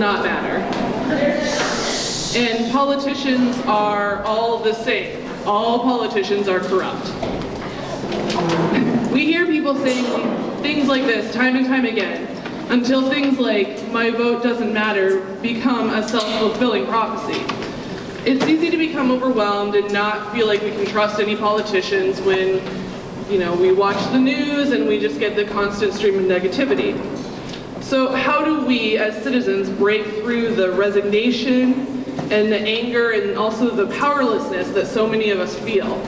not matter. And politicians are all the same. All politicians are corrupt. We hear people saying things like this time and time again, until things like, my vote doesn't matter, become a self-fulfilling prophecy. It's easy to become overwhelmed and not feel like we can trust any politicians when, we watch the news and we just get the constant stream of negativity. So how do we, as citizens, break through the resignation and the anger and also the powerlessness that so many of us feel?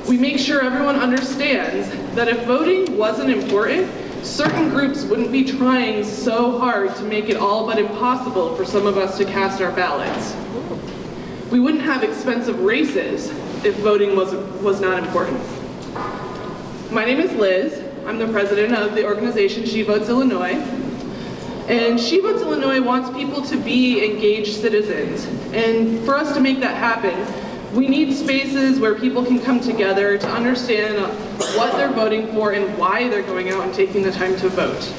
We make sure everyone understands that if voting wasn't important, certain groups wouldn't be trying so hard to make it all but impossible for some of us to cast our ballots. We wouldn't have expensive races if voting was not important. My name is Liz. I'm the president of the organization She Votes Illinois. And She Votes Illinois wants people to be engaged citizens. And for us to make that happen, we need spaces where people can come together to understand what they're voting for and why they're going out and taking the time to vote.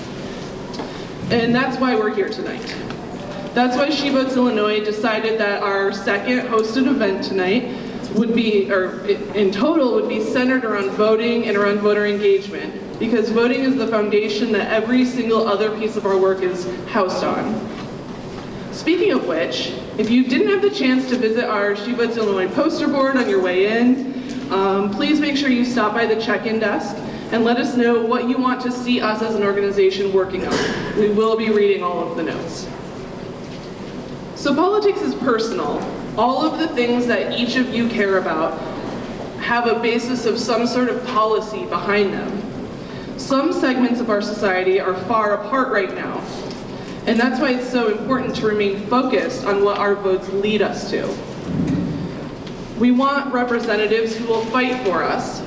And that's why we're here tonight. That's why She Votes Illinois decided that our second hosted event tonight would be, or in total, would be centered around voting and around voter engagement, because voting is the foundation that every single other piece of our work is housed on. Speaking of which, if you didn't have the chance to visit our She Votes Illinois poster board on your way in, please make sure you stop by the check-in desk and let us know what you want to see us as an organization working on. We will be reading all of the notes. So politics is personal. All of the things that each of you care about have a basis of some sort of policy behind them. Some segments of our society are far apart right now, and that's why it's so important to remain focused on what our votes lead us to. We want representatives who will fight for us,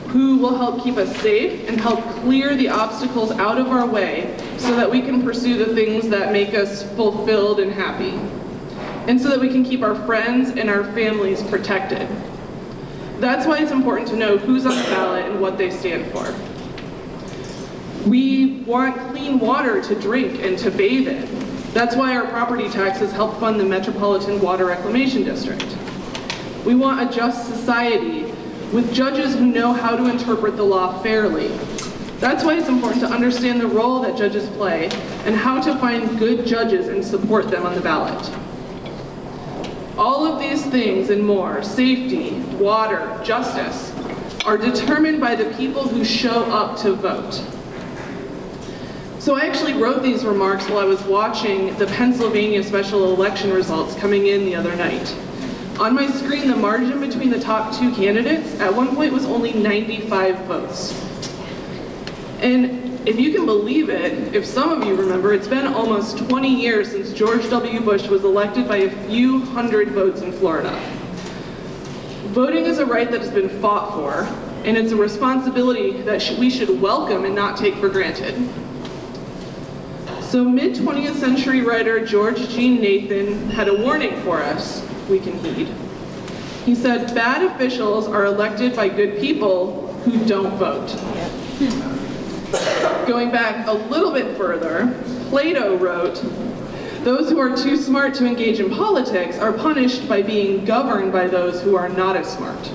who will help keep us safe and help clear the obstacles out of our way so that we can pursue the things that make us fulfilled and happy, and so that we can keep our friends and our families protected. That's why it's important to know who's on the ballot and what they stand for. We want clean water to drink and to bathe in. That's why our property taxes help fund the Metropolitan Water Reclamation District. We want a just society with judges who know how to interpret the law fairly. That's why it's important to understand the role that judges play and how to find good judges and support them on the ballot. All of these things and more, safety, water, justice, are determined by the people who show up to vote. So I actually wrote these remarks while I was watching the Pennsylvania special election results coming in the other night. On my screen, the margin between the top two candidates at one point was only 95 votes. And if you can believe it, if some of you remember, it's been almost 20 years since George W. Bush was elected by a few hundred votes in Florida. Voting is a right that has been fought for, and it's a responsibility that we should welcome and not take for granted. So mid-20th century writer George Jean Nathan had a warning for us we can heed. He said, bad officials are elected by good people who don't vote. Going back a little bit further, Plato wrote, those who are too smart to engage in politics are punished by being governed by those who are not as smart.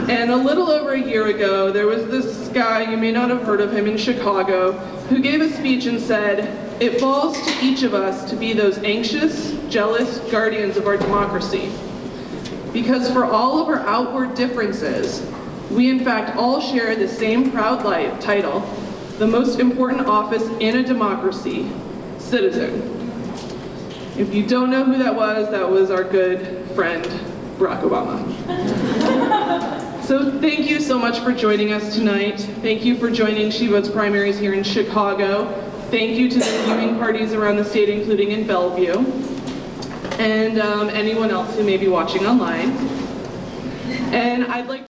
And a little over a year ago, there was this guy, you may not have heard of him, in Chicago, who gave a speech and said, it falls to each of us to be those anxious, jealous guardians of our democracy. Because for all of our outward differences, we in fact all share the same proud title, the most important office in a democracy, citizen. If you don't know who that was our good friend, Barack Obama. So thank you so much for joining us tonight. Thank you for joining She Votes primaries here in Chicago. Thank you to the viewing parties around the state, including in Bellevue, and anyone else who may be watching online. And I'd like